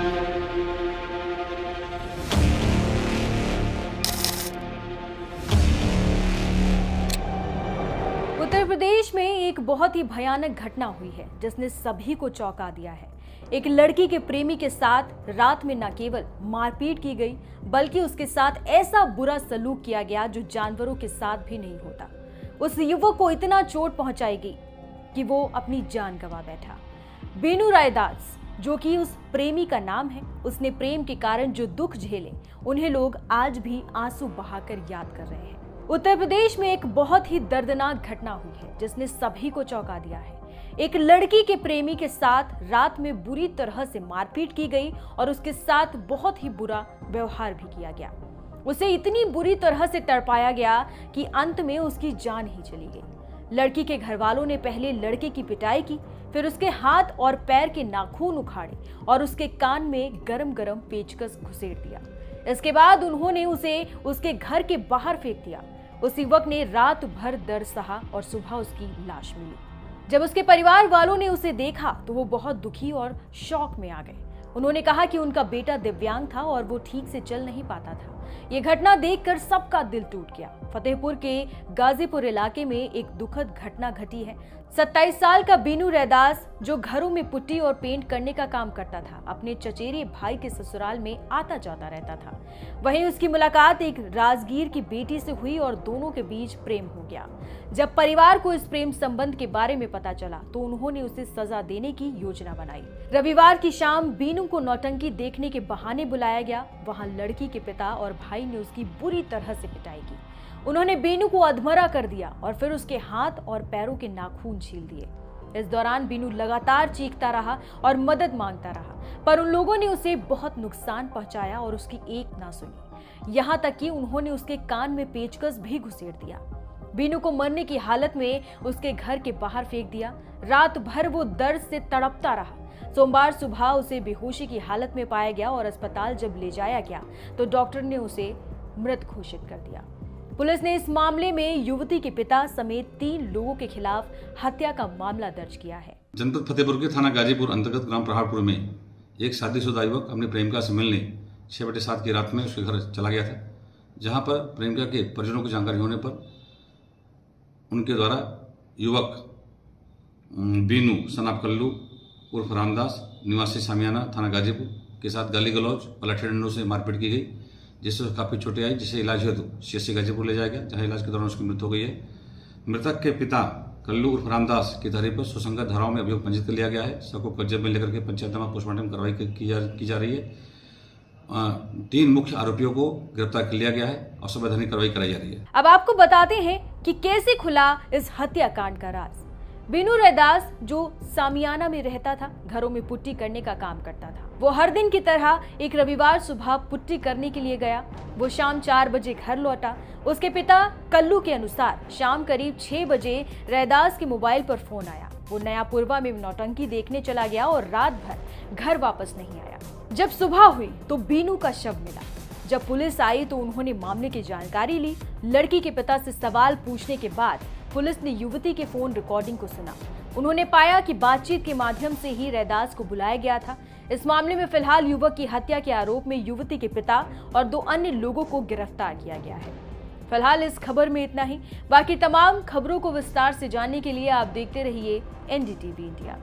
उत्तर प्रदेश में एक बहुत ही भयानक घटना हुई है जिसने सभी को चौंका दिया है। एक लड़की के प्रेमी के साथ रात में न केवल मारपीट की गई बल्कि उसके साथ ऐसा बुरा सलूक किया गया जो जानवरों के साथ भी नहीं होता। उस युवक को इतना चोट पहुंचाएगी कि वो अपनी जान गंवा बैठा। बीनू रायदास, जो कि उस प्रेमी का नाम है, उसने प्रेम के कारण जो दुख झेले उन्हें लोग आज भी आंसू बहाकर याद कर रहे हैं। उत्तर प्रदेश में एक बहुत ही दर्दनाक घटना हुई है जिसने सभी को चौंका दिया है। एक लड़की के प्रेमी के साथ रात में बुरी तरह से मारपीट की गई और उसके साथ बहुत ही बुरा व्यवहार भी किया गया। उसे इतनी बुरी तरह से तड़पाया गया कि अंत में उसकी जान ही चली गई। लड़की के घर वालों ने पहले लड़के की पिटाई की, फिर उसके हाथ और पैर के नाखून उखाड़े और उसके कान में गरम गरम पेचकस घुसेड़ दिया। इसके बाद उन्होंने उसे उसके घर के बाहर फेंक दिया। उस युवक ने रात भर दर्द सहा और सुबह उसकी लाश मिली। जब उसके परिवार वालों ने उसे देखा तो वो बहुत दुखी और शॉक में आ गए। उन्होंने कहा कि उनका बेटा दिव्यांग था और वो ठीक से चल नहीं पाता था। ये घटना देखकर सबका दिल टूट गया। फतेहपुर के गाजीपुर इलाके में एक दुखद घटना घटी है। 27 साल का बीनू रैदास, जो घरों में पुट्टी और पेंट करने का काम करता था, अपने चचेरे भाई के ससुराल में आता जाता रहता था। वहीं उसकी मुलाकात एक राजगीर की बेटी से हुई और दोनों के बीच प्रेम हो गया। जब परिवार को इस प्रेम संबंध के बारे में पता चला तो उन्होंने उसे सजा देने की योजना बनाई। रविवार की शाम बीनू को नौटंकी देखने के बहाने बुलाया गया। वहां लड़की के पिता और भाई ने उसकी बुरी तरह से पिटाई की। उन्होंने बीनू को अधमरा कर दिया और फिर उसके हाथ और पैरों के नाखून छील दिए। इस दौरान बीनू लगातार चीखता रहा और मदद मांगता रहा, पर उन लोगों ने उसे बहुत नुकसान पहुंचाया और उसकी एक ना सुनी। यहाँ तक कि उन्होंने उसके कान में पेचकस भी घुसेड़ दिया। बीनू को मरने की हालत में उसके घर के बाहर फेंक दिया। रात भर वो दर्द से तड़पता रहा। सोमवार सुबह उसे बेहोशी की हालत में पाया गया और अस्पताल जब ले जाया गया तो डॉक्टर ने उसे मृत घोषित कर दिया। पुलिस ने इस मामले में युवती के पिता समेत 3 लोगों के खिलाफ हत्या का मामला दर्ज किया है। जनपद फतेहपुर के थाना गाजीपुर अंतर्गत ग्राम प्रहारपुर में एक शादीशुदा युवक अपनी प्रेमिका से मिलने 6/7 की रात में उसके घर चला गया था, जहां पर प्रेमिका के परिजनों को जानकारी होने पर उनके द्वारा युवक बीनू सनाब कल्लू उर्फ रामदास निवासी सामियाना थाना गाजीपुर के साथ गाली गलौज और लाठी डंडों से मारपीट की गई, जिससे काफ़ी चोटें आई, जिसे इलाज हेतु सीएचसी गाजीपुर ले जाया गया, जहां इलाज के दौरान उसकी मृत्यु हो गई है। मृतक के पिता कल्लू उर्फ रामदास की तहरीर पर सुसंगत धाराओं में अभियोग पंजीकृत कर लिया गया है। सबको कब्जे में लेकर के पंचायतनामा पोस्टमार्टम कार्रवाई की जा रही है। 3 मुख्य आरोपियों को गिरफ्तार कर लिया गया है और संवैधानिक कार्रवाई कराई जा रही है। अब आपको बताते हैं कि कैसे खुला इस हत्याकांड का राज। बीनू रैदास, जो सामियाना में रहता था, घरों में पुट्टी करने का काम करता था। वो हर दिन की तरह एक रविवार सुबह पुट्टी करने के लिए गया। वो शाम 4 बजे घर लौटा। उसके पिता कल्लू के अनुसार शाम करीब 6 बजे रैदास के मोबाइल पर फोन आया। वो नयापुरवा में नौटंकी देखने चला गया और रात भर घर वापस नहीं आया। जब सुबह हुई तो बीनू का शव मिला। जब पुलिस आई तो उन्होंने मामले की जानकारी ली। लड़की के पिता से सवाल पूछने के बाद पुलिस ने युवती के फोन रिकॉर्डिंग को सुना। उन्होंने पाया कि बातचीत के माध्यम से ही रैदास को बुलाया गया था। इस मामले में फिलहाल युवक की हत्या के आरोप में युवती के पिता और 2 अन्य लोगों को गिरफ्तार किया गया है। फिलहाल इस खबर में इतना ही। बाकी तमाम खबरों को विस्तार से जानने के लिए आप देखते रहिए एनडीटीवी इंडिया।